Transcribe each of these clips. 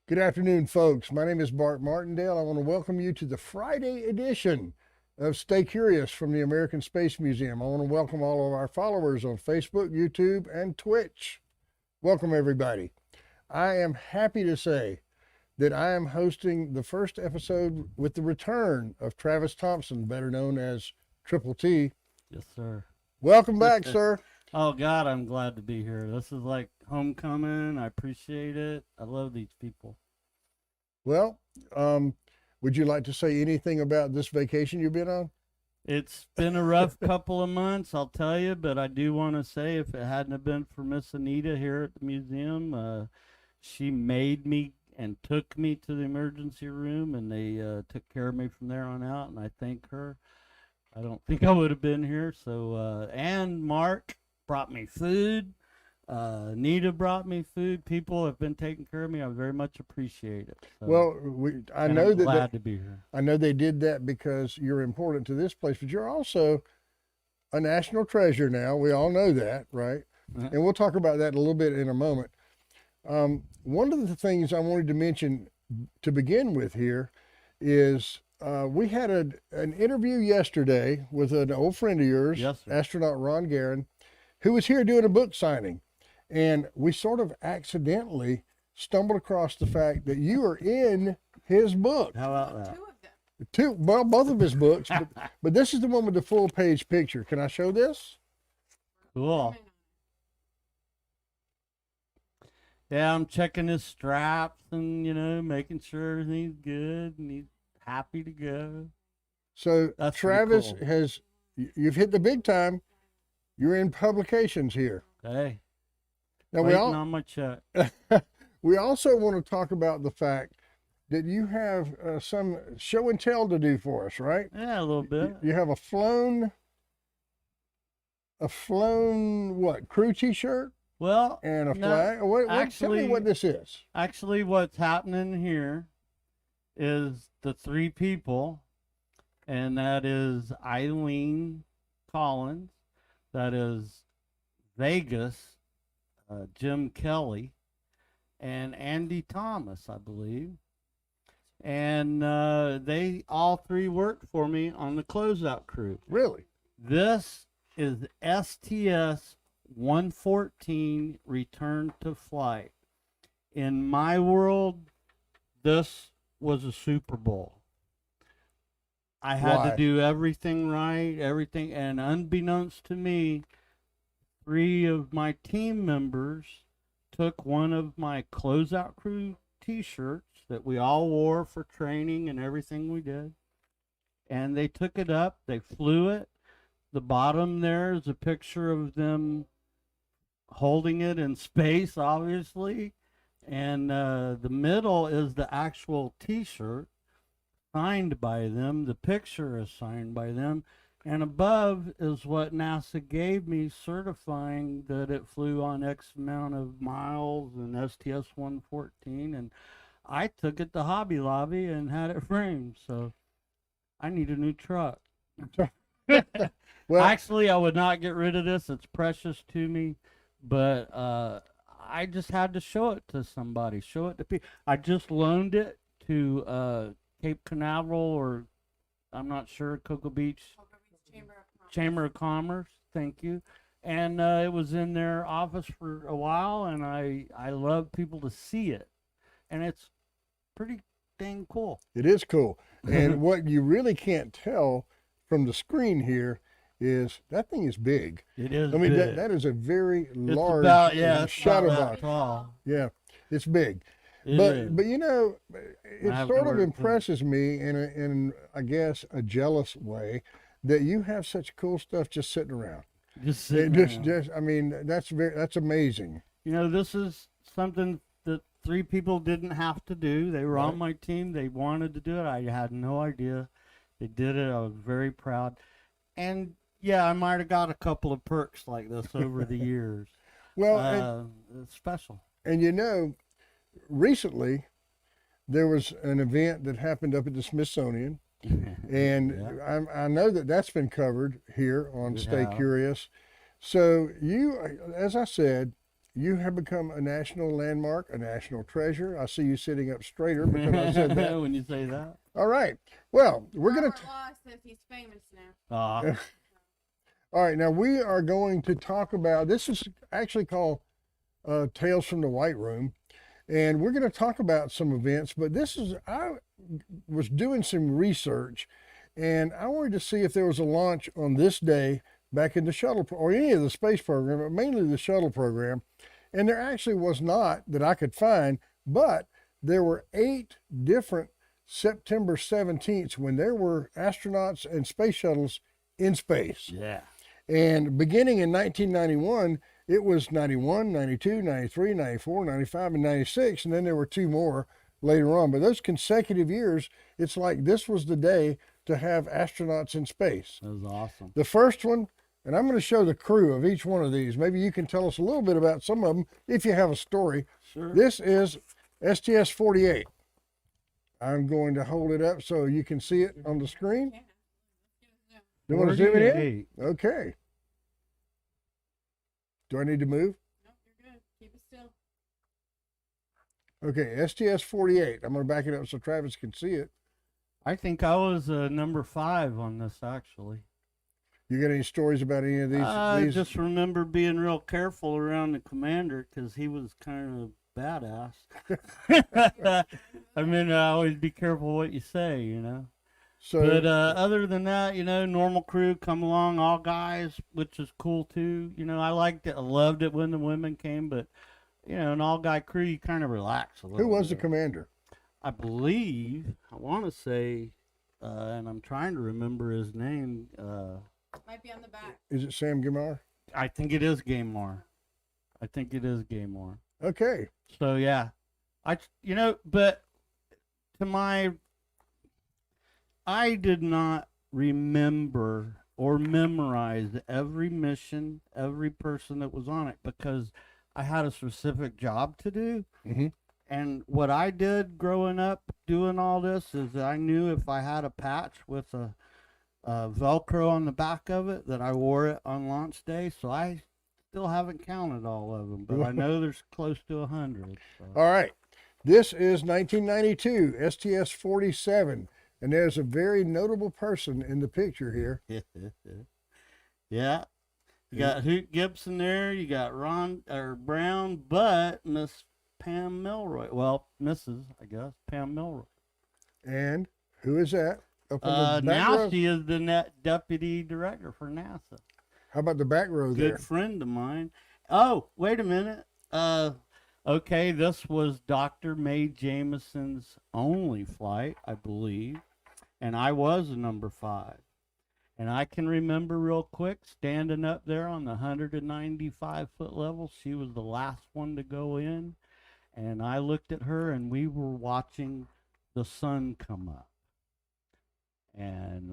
Good afternoon, folks. My name is Bart Martindale. I want to welcome you to the Friday edition of Stay Curious from the American Space Museum. I want to welcome all of our followers on Facebook, YouTube, and Twitch. Welcome, everybody. I am happy to say that I am hosting the first episode with the return of Travis Thompson, better known as Triple T. Yes, sir. Welcome back, sir. Oh, God, I'm glad to be here. This is like homecoming. I appreciate it. I love these people. Well, would you like to say anything about this vacation you've been on? It's been a rough couple of months, I'll tell you, but I do want to say if it hadn't have been for Miss Anita here at the museum, she made me and took me to the emergency room, and they took care of me from there on out, and I thank her. I don't think I would have been here. So, and Mark brought me food. Nita brought me food. People have been taking care of me. I very much appreciate it. So, Well, I know I'm that glad to be here. I know they did that because you're important to this place, but you're also a national treasure now. We all know that, right? And we'll talk about that a little bit in a moment. One of the things I wanted to mention to begin with here is we had an interview yesterday with an old friend of yours, Yes, sir. Astronaut Ron Garan, who was here doing a book signing. And we sort of accidentally stumbled across the fact that you are in his book. How about that? Well, both of his books, but this is the one with the full page picture. Can I show this? Cool. Yeah, I'm checking his straps and, making sure everything's good and he's happy to go. So That's pretty Travis cool. you've hit the big time. You're in publications here. Hey, Now waiting on my check. we also want to talk about the fact that you have some show and tell to do for us, right? Yeah, a little bit. You have a flown what, crew T-shirt Well, and a no, flag. Tell me actually- what this is. actually, what's happening here is the three people, and that is Eileen Collins, that is Vegas, Jim Kelly, and Andy Thomas, I believe. And they all three worked for me on the Closeout Crew. Really? This is STS 114 Return to Flight. In my world, this was a Super Bowl. I had Why? to do everything right, everything, and unbeknownst to me, three of my team members took one of my Closeout Crew t-shirts that we all wore for training and everything we did, and they took it up, they flew it. The bottom there is a picture of them holding it in space, obviously, and the middle is the actual t-shirt signed by them. The picture is signed by them, and above is what NASA gave me, certifying that it flew on X amount of miles and STS 114, and I took it to Hobby Lobby and had it framed. So I need a new truck. Well, Actually, I would not get rid of this. It's precious to me, but I just had to show it to somebody, show it to people. I just loaned it to Cape Canaveral, or I'm not sure, Cocoa Beach Chamber of Commerce. Thank you. And it was in their office for a while, and I love people to see it, and it's pretty dang cool. it is cool. And what you really can't tell from the screen here is that thing is big. It is. I mean, big. that is a very It's large about, yeah, it's shadow about that box. tall. Yeah, it's big. It But is. it have to sort of work too. impresses me in I guess a jealous way that you have such cool stuff just sitting around. Just sitting around. Just I mean that's amazing. This is something that three people didn't have to do. They were Right. on my team. They wanted to do it. I had no idea. They did it. I was very proud. And yeah, I might have got a couple of perks like this over the years. Well, It's special. and recently there was an event that happened up at the Smithsonian, and Yeah. I know that that's been covered here on It Stay have. Curious. So you, as I said, you have become a national landmark, a national treasure. I see you sitting up straighter because I said that. When you say that. All right. Well, we're going Robert Law says he's famous now. All right. Now we are going to talk about, this is actually called Tales from the White Room. And we're going to talk about some events, but I was doing some research and I wanted to see if there was a launch on this day back in the shuttle or any of the space program, but mainly the shuttle program. And there actually was not that I could find, but there were 8 different September 17th when there were astronauts and space shuttles in space. Yeah. And beginning in 1991, it was 91, 92, 93, 94, 95, and 96. And then there were 2 more later on. But those consecutive years, it's like this was the day to have astronauts in space. That was awesome. The first one, and I'm going to show the crew of each one of these. Maybe you can tell us a little bit about some of them if you have a story. Sure. This is STS-48. I'm going to hold it up so you can see it on the screen. You want to zoom it in? Okay. Do I need to move? Nope, you're good. Keep it still. Okay, STS-48. I'm going to back it up so Travis can see it. I think I was number 5 on this, actually. You got any stories about any of these? I just remember being real careful around the commander because he was kind of badass. I mean, I always be careful what you say, you know. So, But other than that, you know, normal crew come along, all guys, which is cool too. You know, I liked it. I loved it when the women came, but, you know, an all-guy crew, you kind of relax a little who was the bit. commander? I believe, I want to say, and I'm trying to remember his name. Might be on the back. Is it Sam Gamar? I think it is Gamar. I think it is Gamar. Okay. So yeah, you know, but I did not remember or memorize every mission, every person that was on it because I had a specific job to do. Mm-hmm. And what I did growing up doing all this is I knew if I had a patch with a Velcro on the back of it that I wore it on launch day. So I still haven't counted all of them, but I know there's close to 100. So. All right. This is 1992, STS-47. And there's a very notable person in the picture here. Yeah. You got Hoot Gibson there. You got Brown, but Miss Pam Milroy. Well, Mrs., I guess, Pam Milroy. And who is that? Up in the back Now row? she is the deputy director for NASA. How about the back row there? Good friend of mine. Oh, wait a minute. Okay, this was Dr. Mae Jameson's only flight, I believe, and I was a number 5. And I can remember real quick standing up there on the 195-foot level. She was the last one to go in, and I looked at her, and we were watching the sun come up. And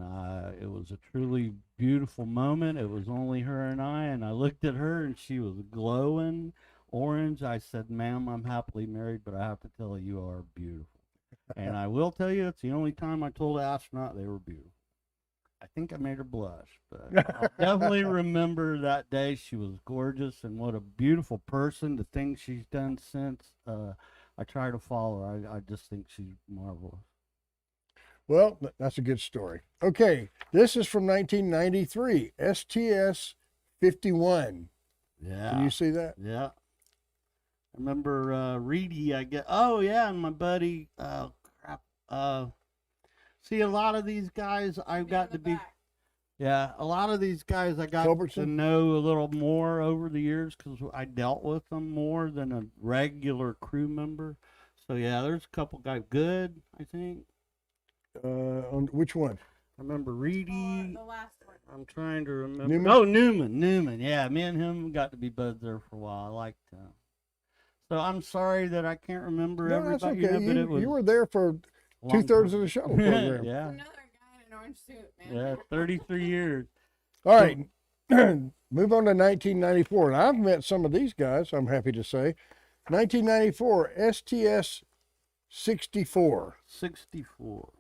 it was a truly beautiful moment. It was only her and I looked at her, and she was glowing orange. I said, "Ma'am, I'm happily married, but I have to tell you, you are beautiful." And I will tell you, it's the only time I told an astronaut they were beautiful. I think I made her blush, but I'll definitely remember that day. She was gorgeous, and what a beautiful person. The things she's done since, I try to follow her. I just think she's marvelous. Well, that's a good story. Okay, this is from 1993, STS-51. Yeah. Can you see that? Yeah. I remember Reedy, I guess. Oh, yeah, and my buddy, see, a lot of these guys I've got to be, yeah, a lot of these guys I got Culbertson? to know a little more over the years because I dealt with them more than a regular crew member. So, yeah, there's a couple guys. Good, I think. On which one? I remember Reedy. The last one. I'm trying to remember. Newman? Oh, Newman. Yeah, me and him got to be buds there for a while. I liked him. So I'm sorry that I can't remember No, that's everybody. okay. You know, but it was You were there for a long 2/3 time. of the shuttle program. Yeah, Another guy in an orange suit, man. yeah, 33 years. All right, move on to 1994. And I've met some of these guys, I'm happy to say. 1994, STS-64. 64.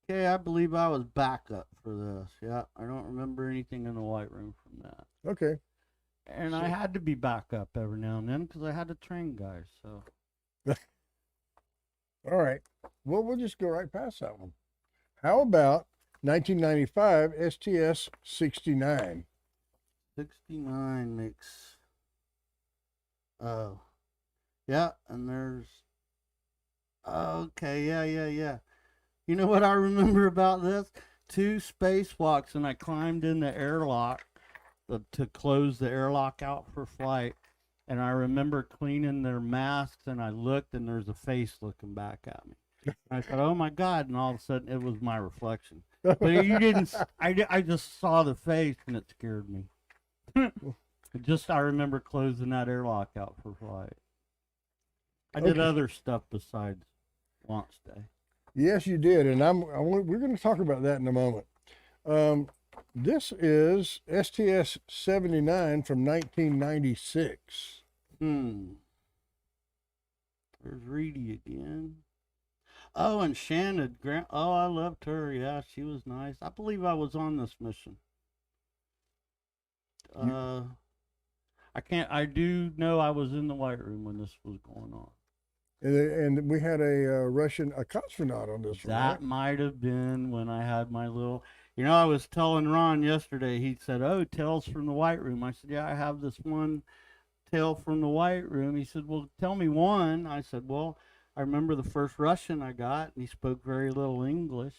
Okay, I believe I was backup for this. Yeah, I don't remember anything in the White Room from that. Okay. And I had to be back up every now and then because I had to train guys. So. All right. Well, we'll just go right past that one. How about 1995 STS 69? 69 makes. Oh. Yeah, and there's. Okay, yeah. You know what I remember about this? 2 spacewalks, and I climbed in the airlock to close the airlock out for flight. And I remember cleaning their masks, and I looked, and there's a face looking back at me. I thought, oh my God, and all of a sudden it was my reflection. But you didn't, I just saw the face, and it scared me. I remember closing that airlock out for flight. I did other stuff besides launch day. Yes, you did, and we're going to talk about that in a moment. This is STS 79 from 1996. There's Reedy again. Oh, and Shannon Grant. Oh, I loved her. Yeah, she was nice. I believe I was on this mission. I do know I was in the White Room when this was going on. And we had a Russian cosmonaut on this one. That might have been when I had my little. I was telling Ron yesterday. He said, "Oh, tales from the White Room." I said, "Yeah, I have this one tale from the White Room." He said, "Well, tell me one." I said, "Well, I remember the first Russian I got, and he spoke very little English.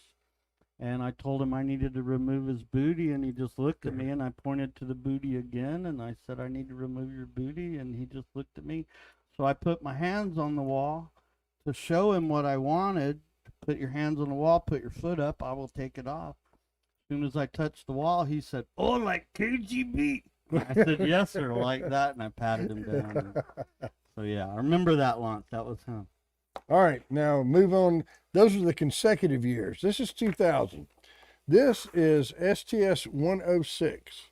And I told him I needed to remove his booty, and he just looked at me, and I pointed to the booty again, and I said, I need to remove your booty, and he just looked at me. So I put my hands on the wall to show him what I wanted. Put your hands on the wall, put your foot up, I will take it off. As soon as I touched the wall, he said, oh, like KGB. I said, yes, sir, like that, and I patted him down. So, yeah, I remember that launch. That was him. All right, now move on. Those are the consecutive years. This is 2000. This is STS 106.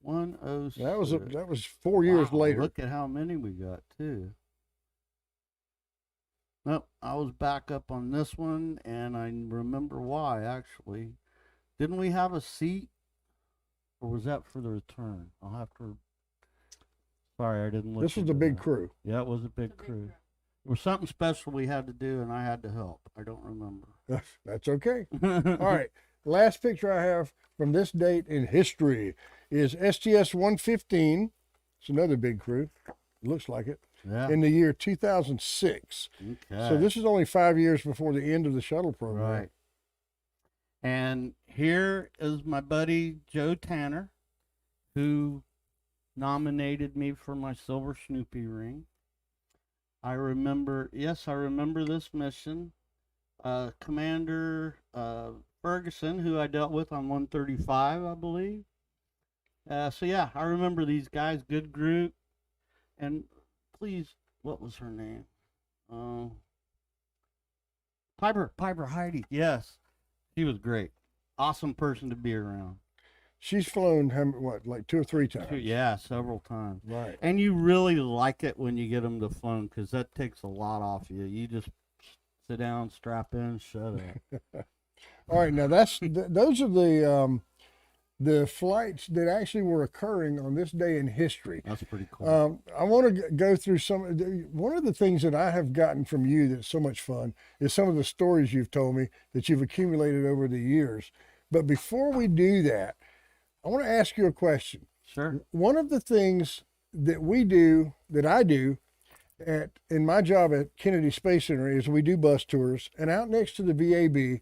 106. That was 4 years later. Look at how many we got, too. Nope, I was back up on this one, and I remember why, actually. Didn't we have a seat? Or was that for the return? I'll have to... Sorry, I didn't look. This was the big crew. Yeah, it was a big crew. There was something special we had to do, and I had to help. I don't remember. That's okay. All right. Last picture I have from this date in history is STS 115. It's another big crew. It looks like it. Yeah. In the year 2006. Okay. So this is only 5 years before the end of the shuttle program. Right. And here is my buddy Joe Tanner, who nominated me for my silver Snoopy ring. I remember this mission. Commander Ferguson, who I dealt with on 135, I believe. So yeah, I remember these guys, good group. And please, what was her name? Piper Heidi. Yes, she was great. Awesome person to be around. She's flown, like 2 or 3 times? Yeah, several times. Right. And you really like it when you get them to flown because that takes a lot off you. You just sit down, strap in, shut up. All right, now those are the flights that actually were occurring on this day in history. That's pretty cool. I want to go through one of the things that I have gotten from you that's so much fun is some of the stories you've told me that you've accumulated over the years. But before we do that, I want to ask you a question. Sure. One of the things that I do in my job at Kennedy Space Center is we do bus tours, and out next to the VAB,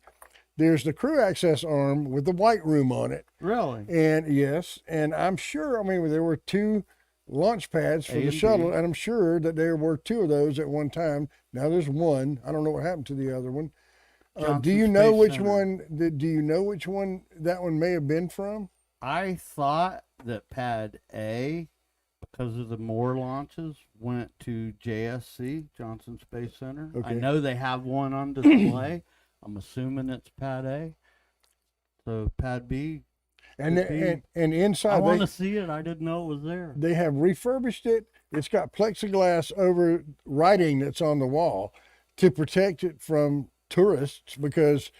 there's the crew access arm with the white room on it. Really? And yes, and I'm sure, there were 2 launch pads for the shuttle, and I'm sure that there were 2 of those at one time. Now there's 1. I don't know what happened to the other one. Do you know which one that one may have been from? I thought that pad A, because of the more launches, went to JSC, Johnson Space Center. Okay. I know they have one on display. I'm assuming it's pad A. So pad B. And inside, I want to see it. I didn't know it was there. They have refurbished it. It's got plexiglass over writing that's on the wall to protect it from tourists, because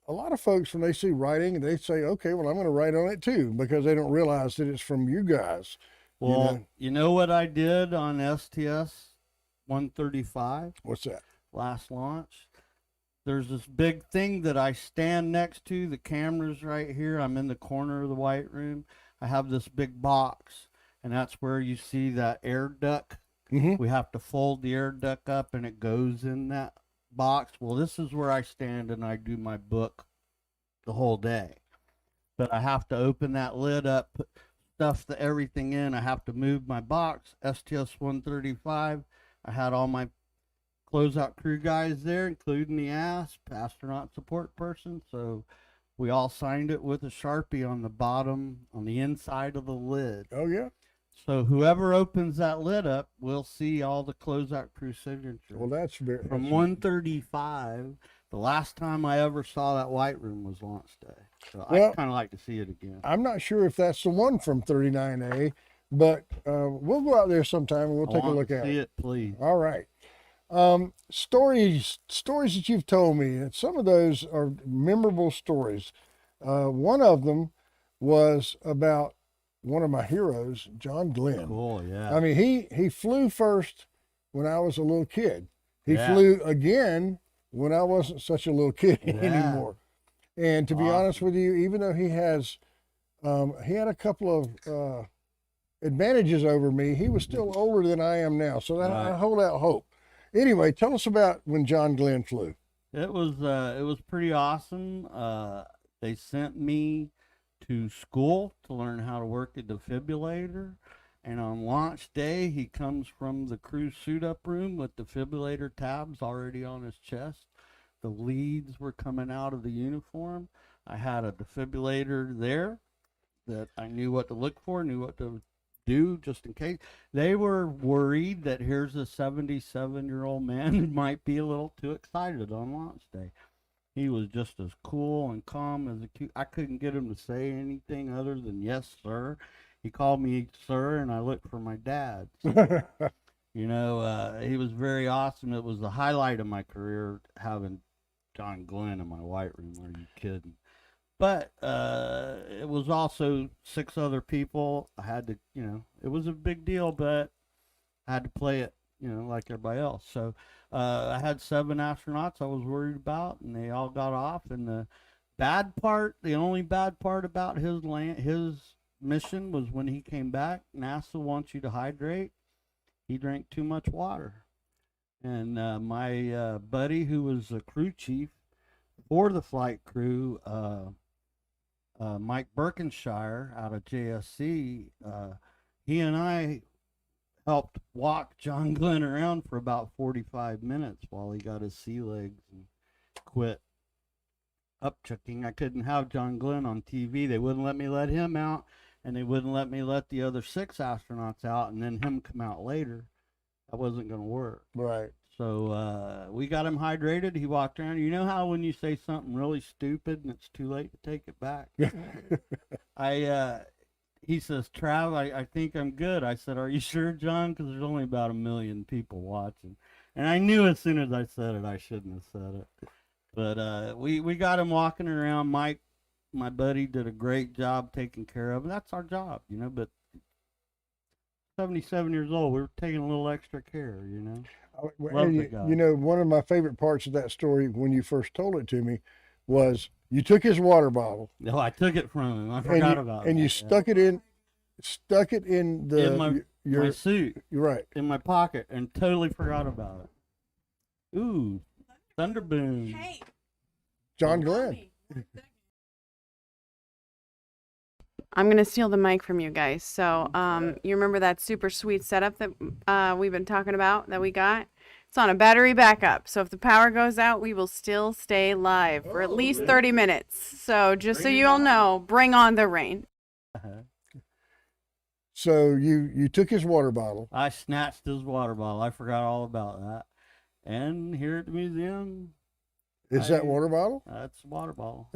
a lot of folks, when they see writing, they say, okay, well, I'm going to write on it too, because they don't realize that it's from you guys. Well, you know what I did on STS 135 What's that? last launch? There's this big thing that I stand next to. The camera's right here. I'm in the corner of the white room. I have this big box, and that's where you see that air duct. Mm-hmm. We have to fold the air duct up, and it goes in that box. Well, this is where I stand, and I do my book the whole day. But I have to open that lid up, put everything in. I have to move my box. STS 135. I had all my Closeout crew guys there, including the astronaut support person. So we all signed it with a Sharpie on the bottom, on the inside of the lid. Oh, yeah. So whoever opens that lid up will see all the Closeout crew signatures. Well, that's very... From 135, the last time I ever saw that white room was launch day. So Well, I'd kind of like to see it again. I'm not sure if that's the one from 39A, but we'll go out there sometime and we'll take a look at See it. it, please. All right. Stories that you've told me, and some of those are memorable stories. One of them was about one of my heroes, John Glenn. Cool, yeah. I mean, he flew first when I was a little kid. He Yeah. flew again when I wasn't such a little kid Yeah. anymore. And to be honest with you, even though he had a couple of advantages over me, he was still older than I am now. So I Right. hold out hope. Anyway, tell us about when John Glenn flew. It was pretty awesome. They sent me to school to learn how to work a defibrillator. And on launch day, he comes from the crew suit-up room with defibrillator tabs already on his chest. The leads were coming out of the uniform. I had a defibrillator there that I knew what to look for, knew what to do just in case. They were worried that here's a 77-year-old man who might be a little too excited on launch day. He was just as cool and calm as a cute. I couldn't get him to say anything other than yes, sir. He called me sir, and I looked for my dad. So, you know, he was very awesome. It was the highlight of my career having John Glenn in my white room. Are you kidding? But it was also 6 other people. I had to, you know, it was a big deal, but I had to play it, you know, like everybody else. So I had 7 astronauts I was worried about, and they all got off. And the only bad part about his mission was when he came back. NASA wants you to hydrate. He drank too much water. And my buddy, who was a crew chief for the flight crew, Mike Birkenshire out of JSC, he and I helped walk John Glenn around for about 45 minutes while he got his sea legs and quit upchucking. I couldn't have John Glenn on TV. They wouldn't let me let him out, and they wouldn't let me let the other 6 astronauts out and then him come out later. That wasn't going to work. Right. So we got him hydrated. He walked around. You know how when you say something really stupid and it's too late to take it back? He says, Trav, I think I'm good. I said, are you sure, John? Because there's only about 1 million people watching. And I knew as soon as I said it, I shouldn't have said it. But we got him walking around. Mike, my buddy, did a great job taking care of him. That's our job, you know, but 77 years old, we were taking a little extra care, you know. Love the guy. You know, one of my favorite parts of that story when you first told it to me was you took his water bottle. No, I took it from him. I forgot about it. And you stuck it in the my suit. You're right. In my pocket, and totally forgot about it. Ooh, Thunderboom. Hey, John Glenn. I'm gonna steal the mic from you guys. So, you remember that super sweet setup that we've been talking about that we got? It's on a battery backup. So if the power goes out, we will still stay live for at least 30 minutes. So just so you all know, bring on the rain. So you took his water bottle. I snatched his water bottle. I forgot all about that. And here at the museum, Is that water bottle? That's a water bottle.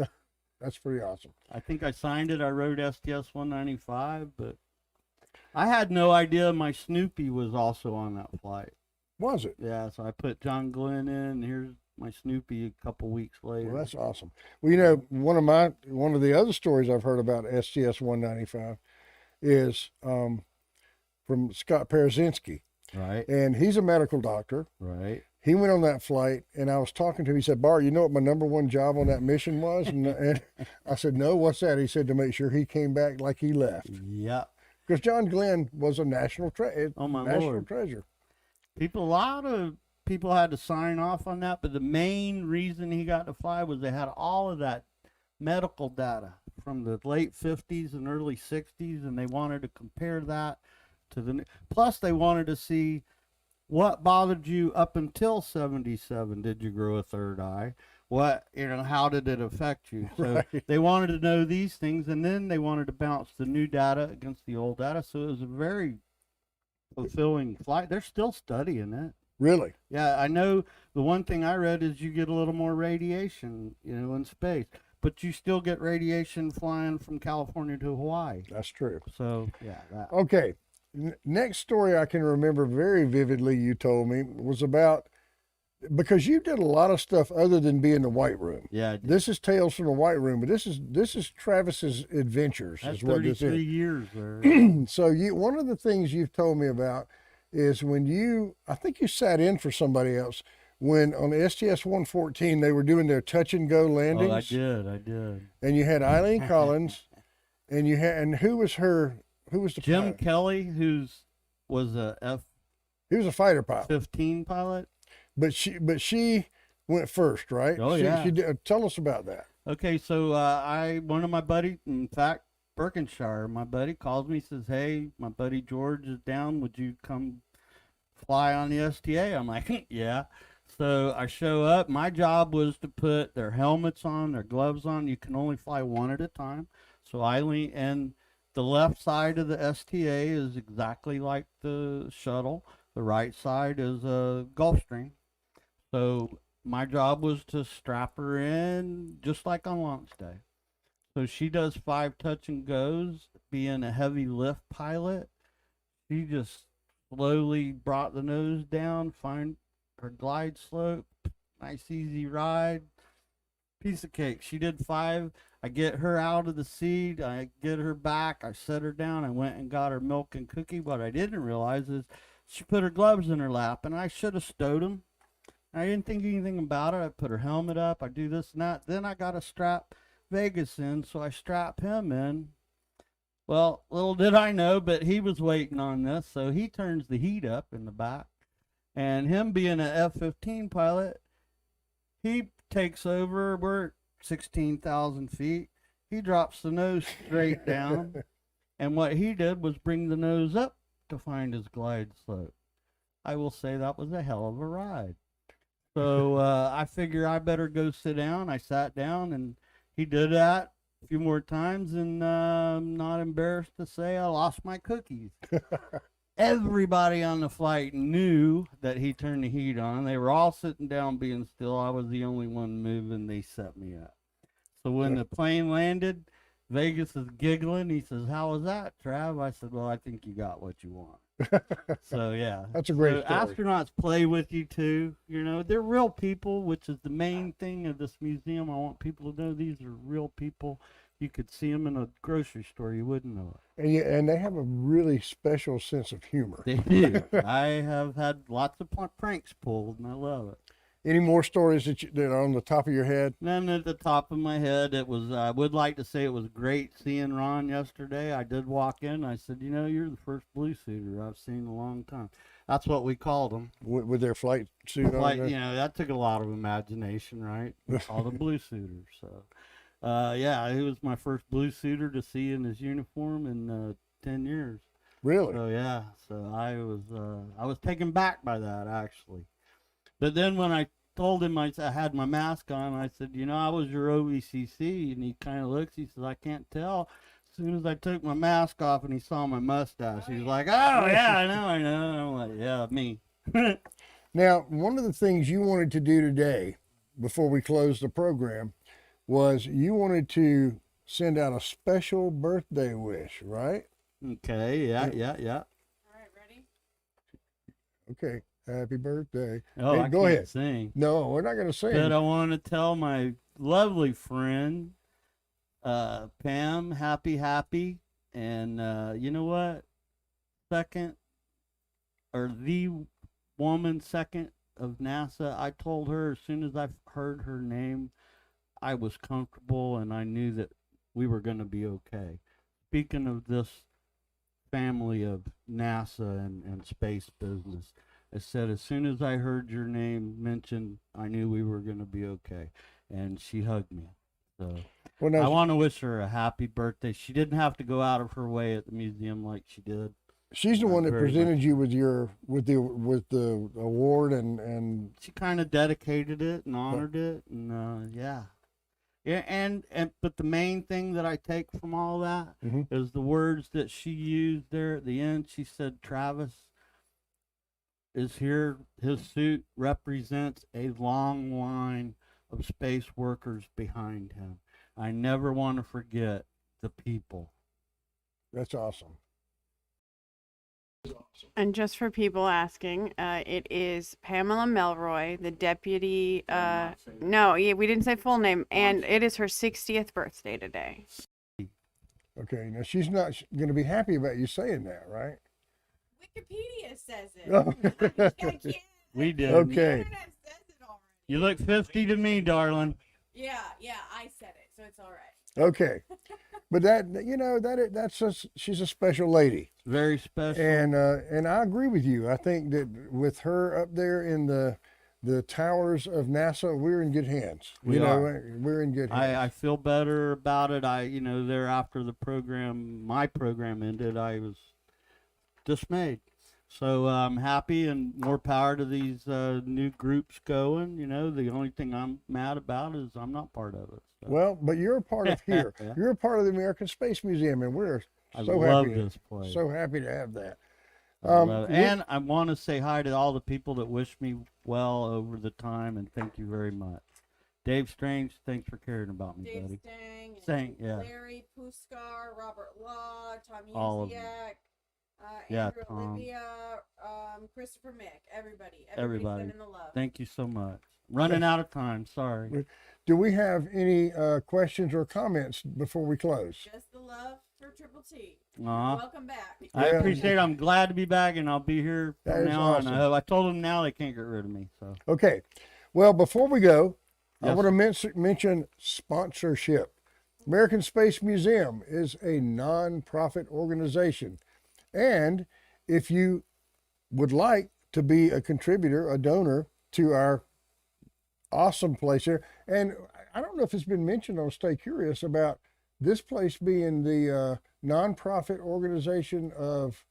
That's pretty awesome. I think I signed it. I wrote STS 195, but I had no idea my Snoopy was also on that flight. Was it? Yeah, so I put John Glenn in, and here's my Snoopy a couple weeks later. Well, that's awesome. Well, you know, one of the other stories I've heard about STS 195 is from Scott Parazynski, Right. and he's a medical doctor. Right. He went on that flight, and I was talking to him. He said, Bart, you know what my number one job on that mission was? And I said, no, what's that? He said, to make sure he came back like he left. Yeah. Because John Glenn was a national, Oh, my national Lord. treasure. A lot of people had to sign off on that, but the main reason he got to fly was they had all of that medical data from the late 50s and early 60s, and they wanted to compare that to plus they wanted to see what bothered you up until 77. Did you grow a third eye? How did it affect you? So Right. they wanted to know these things, and then they wanted to bounce the new data against the old data. So it was a very fulfilling flight. They're still studying it. Really? Yeah, I know the one thing I read is you get a little more radiation, in space, but you still get radiation flying from California to Hawaii. That's true. So, yeah, that. Okay. Next story I can remember very vividly you told me was about, because you did a lot of stuff other than be in the White Room. Yeah, I did. This is Tales from the White Room, but this is Travis's adventures. That's is what this 33 is. years there. So one of the things you've told me about is when I think you sat in for somebody else when on the STS-114 they were doing their touch and go landings. Oh, I did. And you had Eileen Collins, and who was the Jim pilot? Kelly, was a He was a fighter pilot, F-15 pilot. but she went first, right? Oh, She yeah. did, tell us about that. Okay, so one of my buddies, in fact, Berkshire, my buddy calls me, says, hey, my buddy George is down. Would you come fly on the STA? I'm like, yeah. So I show up. My job was to put their helmets on, their gloves on. You can only fly one at a time. So Eileen, and the left side of the STA is exactly like the shuttle. The right side is a Gulfstream. So my job was to strap her in just like on launch day. So she does 5 touch and goes, being a heavy lift pilot. She just slowly brought the nose down, find her glide slope, nice easy ride, piece of cake. She did 5. I get her out of the seat, I get her back, I set her down, I went and got her milk and cookie. What I didn't realize is she put her gloves in her lap, and I should have stowed them. I didn't think anything about it. I put her helmet up, I do this and that. Then I got to strap Vegas in, so I strap him in. Well, little did I know, but he was waiting on this, so he turns the heat up in the back. And him being an F-15 pilot, he takes over. We're at 16,000 feet. He drops the nose straight down. And what he did was bring the nose up to find his glide slope. I will say that was a hell of a ride. So I figure I better go sit down. I sat down, and he did that a few more times, and I'm not embarrassed to say I lost my cookies. Everybody on the flight knew that he turned the heat on. They were all sitting down being still. I was the only one moving. They set me up. So when the plane landed, Vegas is giggling. He says, how was that, Trav? I said, well, I think you got what you want. So, yeah. That's a great story. Astronauts play with you, too. They're real people, which is the main thing of this museum. I want people to know these are real people. You could see them in a grocery store. You wouldn't know it. And they have a really special sense of humor. They do. I have had lots of pranks pulled, and I love it. Any more stories that are on the top of your head? None at the top of my head. I would like to say it was great seeing Ron yesterday. I did walk in. I said, you're the first blue suitor I've seen in a long time. That's what we called them. With their flight suit on? That took a lot of imagination, right? We called them blue suitors. So, yeah, he was my first blue suitor to see in his uniform in 10 years. Really? So, yeah. So I was taken back by that, actually. But then when I told him I had my mask on, I said, I was your OVCC. And he kind of looks, he says, I can't tell. As soon as I took my mask off and he saw my mustache, he was like, oh, yeah, I know. And I'm like, yeah, me. Now, one of the things you wanted to do today, before we close the program, was you wanted to send out a special birthday wish, right? Okay, yeah. All right, ready? Okay. Happy birthday. Oh, Hey, I go can't ahead. sing. No, we're not going to sing. But I want to tell my lovely friend, Pam, happy. And you know what? second, or the woman second of NASA. I told her as soon as I heard her name, I was comfortable and I knew that we were going to be okay. Speaking of this family of NASA and space business, I said as soon as I heard your name mentioned, I knew we were going to be okay. And she hugged me. So Well, now, I want to wish her a happy birthday. She didn't have to go out of her way at the museum like she did. she's the one that very presented you with the award, and She kind of dedicated it and honored it, and yeah. And but the main thing that I take from all that Mhm. is the words that she used there at the end. She said, "Travis is here. His suit represents a long line of space workers behind him. I never want to forget the people." that's awesome. And just for people asking, it is Pamela Melroy, the deputy. No, yeah, we didn't say full name, and it is her 60th birthday today. Okay, now she's not going to be happy about you saying that, right? Wikipedia says it. Oh. I can't. We did. Okay. The internet says it already. You look 50 to me, darling. Yeah, I said it, so it's all right. Okay, but that's she's a special lady, Very special. and I agree with you. I think that with her up there in the towers of NASA, we're in good hands. We are. We're in good hands. I feel better about it. There after my program ended, I was dismayed. So I'm happy and more power to these new groups going. The only thing I'm mad about is I'm not part of it. So. Well, but you're a part of here. Yeah. You're a part of the American Space Museum, and we're I so love happy. this place. So happy to have that. I love it. And I want to say hi to all the people that wished me well over the time, and thank you very much. Dave Strange, thanks for caring about me, Dave buddy. Stang, and yeah. Larry Puskar, Robert Law, Tom All of them. Yuziak, Yeah, Andrew Tom. Olivia, Christopher Mick, everybody. Everybody. Sending the love. Thank you so much. Running out of time, sorry. Do we have any questions or comments before we close? Just the love for Triple T. Aw. Welcome back. I Yeah. appreciate it. I'm glad to be back, and I'll be here That from is now awesome. on. I told them now they can't get rid of me. So Okay. Well, before we go, I Yes, want to mention sponsorship. American Space Museum is a non-profit organization. And if you would like to be a contributor, a donor to our awesome place here, and I don't know if it's been mentioned on Stay Curious about this place being the non-profit organization of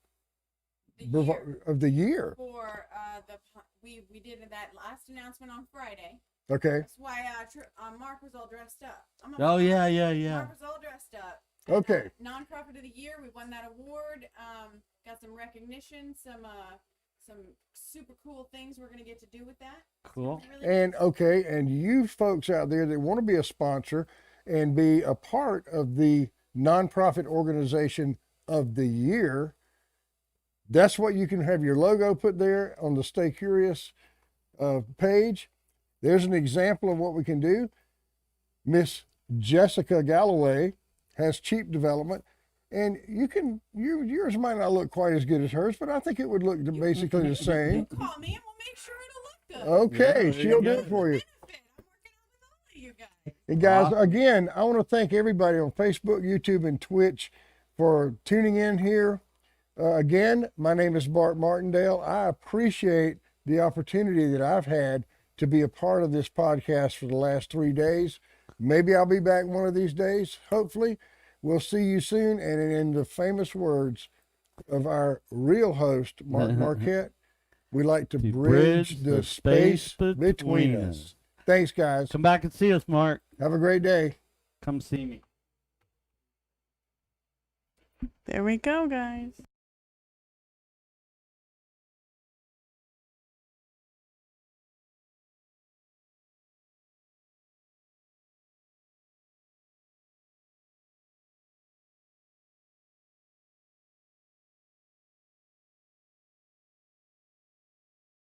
the year. For we did that last announcement on Friday. Okay. That's why Mark was all dressed up. Oh yeah. Mark was all dressed up. Okay. Nonprofit of the year. We won that award. Got some recognition. Some super cool things we're gonna get to do with that. Cool. It's really And okay, and you folks out there that want to be a sponsor and be a part of the nonprofit organization of the year, that's what you can have your logo put there on the Stay Curious page. There's an example of what we can do. Miss Jessica Galloway has cheap development, and yours might not look quite as good as hers, but I think it would look basically the same. call me and we'll make sure it'll look good. Okay, Yeah, there she'll you do go. it for you. Benefit. I'm working out with all of you guys. And guys, again, I want to thank everybody on Facebook, YouTube, and Twitch for tuning in here. Again, my name is Bart Martindale. I appreciate the opportunity that I've had to be a part of this podcast for the last 3 days. Maybe I'll be back one of these days, hopefully. We'll see you soon. And in the famous words of our real host, Mark Marquette, we like to bridge the space between us. Thanks, guys. Come back and see us, Mark. Have a great day. Come see me. There we go, guys.